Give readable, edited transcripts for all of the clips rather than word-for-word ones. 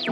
Hey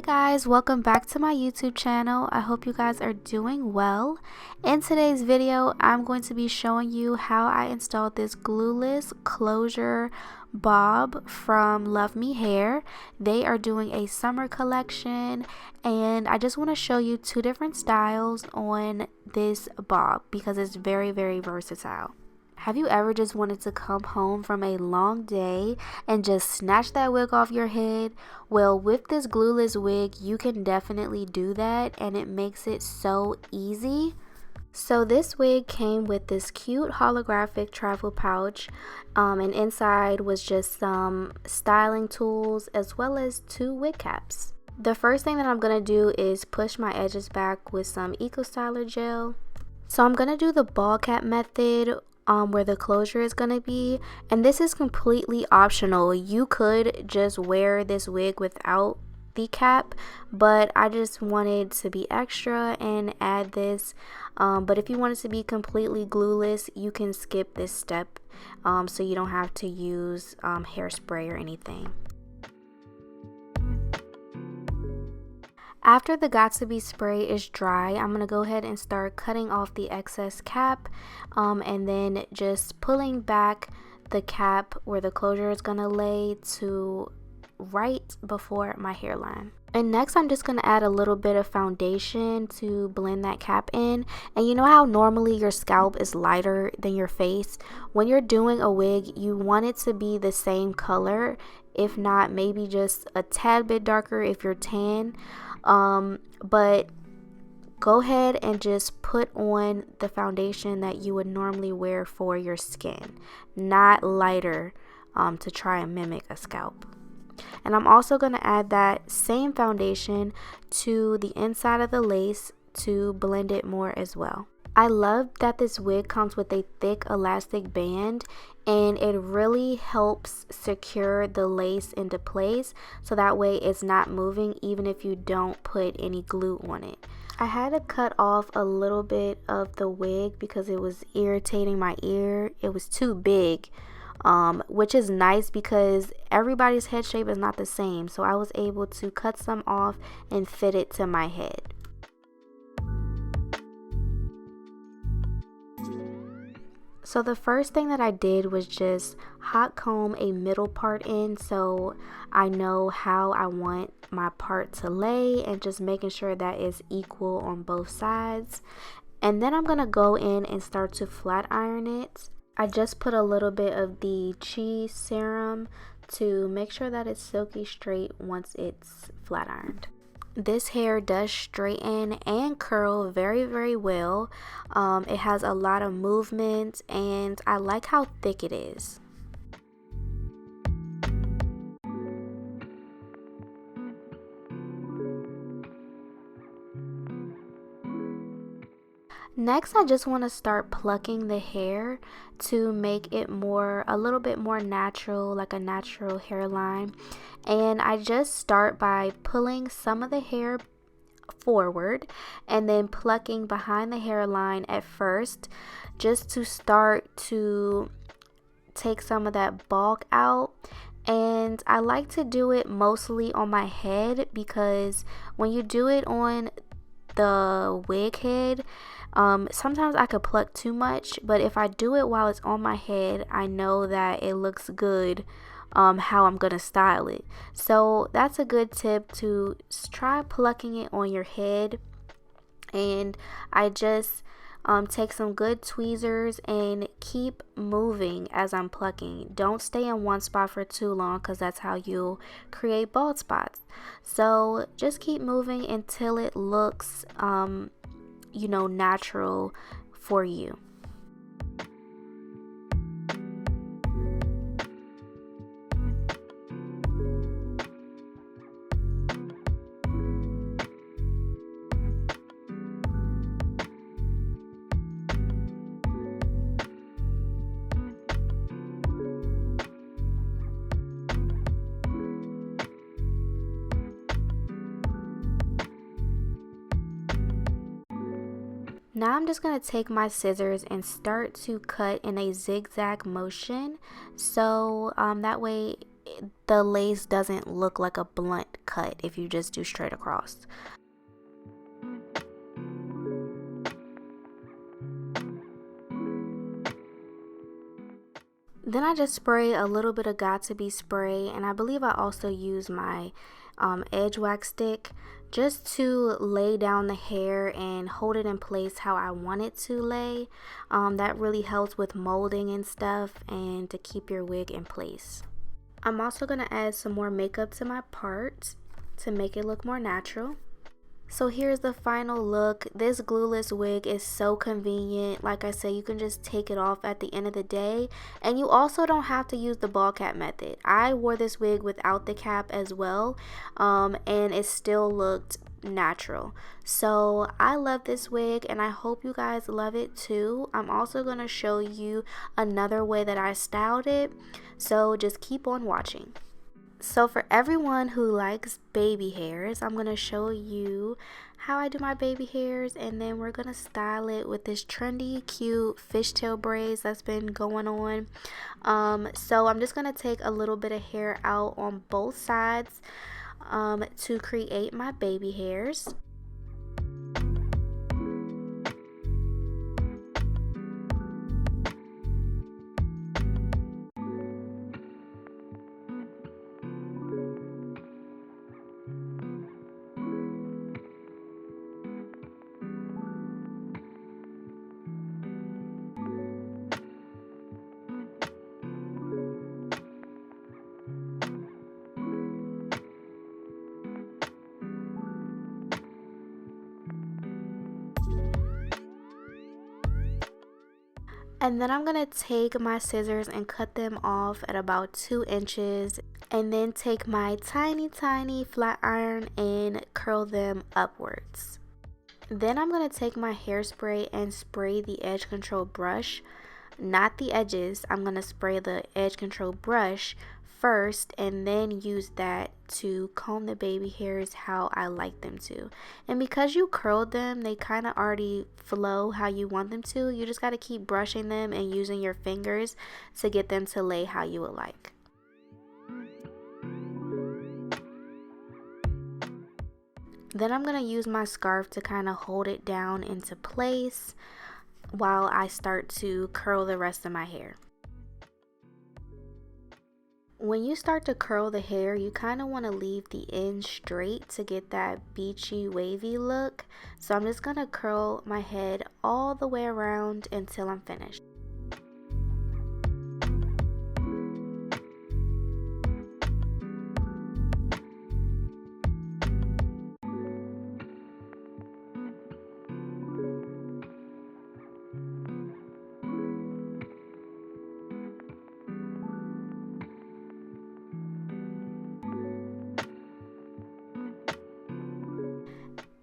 guys, welcome back to my YouTube channel. I hope you guys are doing well. In today's video, I'm going to be showing you how I installed this glueless closure bob from LuvMe hair. They are doing a summer collection and I just want to show you two different styles on this bob because it's very versatile. Have you ever just wanted to come home from a long day and just snatch that wig off your head? Well, with this glueless wig, you can definitely do that and it makes it so easy. So this wig came with this cute holographic travel pouch and inside was just some styling tools as well as two wig caps. The first thing that I'm going to do is push my edges back with some Eco Styler gel. So I'm going to do the ball cap method where the closure is going to be, and this is completely optional. You could just wear this wig without the cap, but I just wanted to be extra and add this. But if you want it to be completely glueless, you can skip this step so you don't have to use hairspray or anything. After the got-to-be spray is dry, I'm going to go ahead and start cutting off the excess cap and then just pulling back the cap where the closure is going to lay to right before my hairline. And next I'm just going to add a little bit of foundation to blend that cap in. And you know how normally your scalp is lighter than your face? When you're doing a wig, you want it to be the same color, if not maybe just a tad bit darker if you're tan. But go ahead and just put on the foundation that you would normally wear for your skin, not lighter to try and mimic a scalp. And I'm also going to add that same foundation to the inside of the lace to blend it more as well. I love that this wig comes with a thick elastic band and it really helps secure the lace into place so that way it's not moving even if you don't put any glue on it. I had to cut off a little bit of the wig because it was irritating my ear. It was too big, which is nice because everybody's head shape is not the same, so I was able to cut some off and fit it to my head. So the first thing that I did was just hot comb a middle part in so I know how I want my part to lay and just making sure that it's equal on both sides. And then I'm going to go in and start to flat iron it. I just put a little bit of the cheese serum to make sure that it's silky straight once it's flat ironed. This hair does straighten and curl very well. It has a lot of movement and I like how thick it is. Next, I just want to start plucking the hair to make it a little bit more natural, like a natural hairline. And I just start by pulling some of the hair forward and then plucking behind the hairline at first, just to start to take some of that bulk out. And I like to do it mostly on my head because when you do it on the wig head, sometimes I could pluck too much, but if I do it while it's on my head, I know that it looks good how I'm gonna style it. So that's a good tip, to try plucking it on your head. And I just take some good tweezers and keep moving as I'm plucking. Don't stay in one spot for too long because that's how you'll create bald spots. So just keep moving until it looks natural for you. Now I'm just going to take my scissors and start to cut in a zigzag motion, so that way the lace doesn't look like a blunt cut if you just do straight across. Then I just spray a little bit of Got2b spray, and I believe I also use my edge wax stick just to lay down the hair and hold it in place how I want it to lay. That really helps with molding and stuff and to keep your wig in place. I'm also going to add some more makeup to my part to make it look more natural. So here's the final look. This glueless wig is so convenient. Like I said, you can just take it off at the end of the day, and you also don't have to use the ball cap method. I wore this wig without the cap as well, and it still looked natural. So I love this wig, and I hope you guys love it too. I'm also going to show you another way that I styled it, so just keep on watching. So for everyone who likes baby hairs, I'm going to show you how I do my baby hairs, and then we're going to style it with this trendy cute fishtail braids that's been going on. So I'm just going to take a little bit of hair out on both sides to create my baby hairs. And then I'm going to take my scissors and cut them off at about 2 inches, and then take my tiny flat iron and curl them upwards. Then I'm going to take my hairspray and spray the edge control brush, not the edges. I'm going to spray the edge control brush first and then use that to comb the baby hairs how I like them to. And because you curled them, they kind of already flow how you want them to. You just got to keep brushing them and using your fingers to get them to lay how you would like. Then I'm going to use my scarf to kind of hold it down into place while I start to curl the rest of my hair. When you start to curl the hair, you kind of want to leave the end straight to get that beachy wavy look. So I'm just going to curl my head all the way around until I'm finished.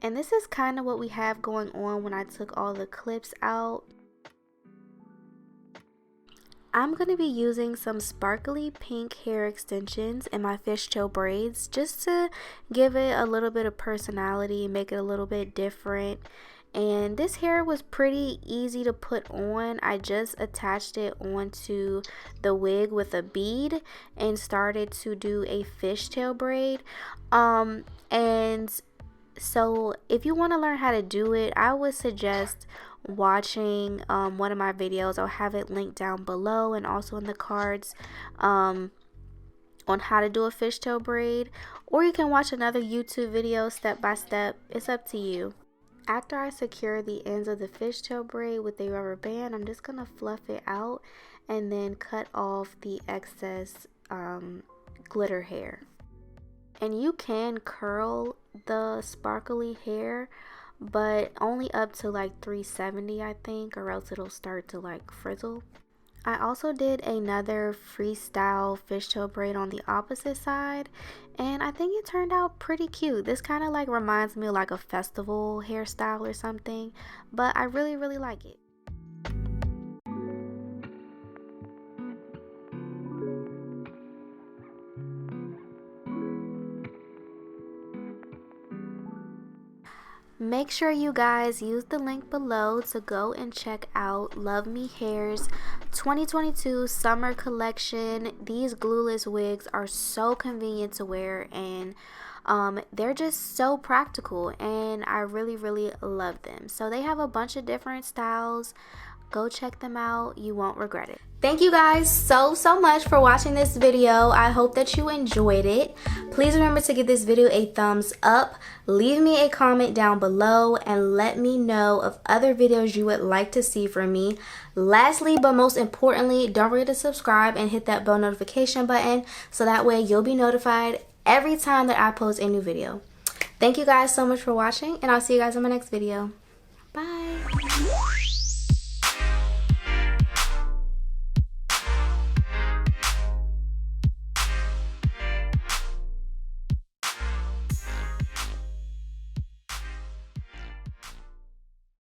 And this is kind of what we have going on when I took all the clips out. I'm going to be using some sparkly pink hair extensions in my fishtail braids just to give it a little bit of personality, make it a little bit different. And this hair was pretty easy to put on. I just attached it onto the wig with a bead and started to do a fishtail braid. So if you want to learn how to do it, I would suggest watching one of my videos. I'll have it linked down below and also in the cards on how to do a fishtail braid, or you can watch another YouTube video step by step. It's up to you. After I secure the ends of the fishtail braid with a rubber band, I'm just going to fluff it out and then cut off the excess glitter hair. And you can curl the sparkly hair, but only up to like 370 I think, or else it'll start to like frizzle. I also did another freestyle fishtail braid on the opposite side, and I think it turned out pretty cute. This kind of like reminds me of like a festival hairstyle or something, but I really like it. make sure you guys use the link below to go and check out LuvMe Hair's 2022 summer collection. These glueless wigs are so convenient to wear, and they're just so practical, and I really love them. So they have a bunch of different styles. Go check them out. You won't regret it. Thank you guys so much for watching this video. I hope that you enjoyed it. Please remember to give this video a thumbs up. Leave me a comment down below and let me know of other videos you would like to see from me. Lastly, but most importantly, don't forget to subscribe and hit that bell notification button so that way you'll be notified every time that I post a new video. Thank you guys so much for watching, and I'll see you guys in my next video. Bye.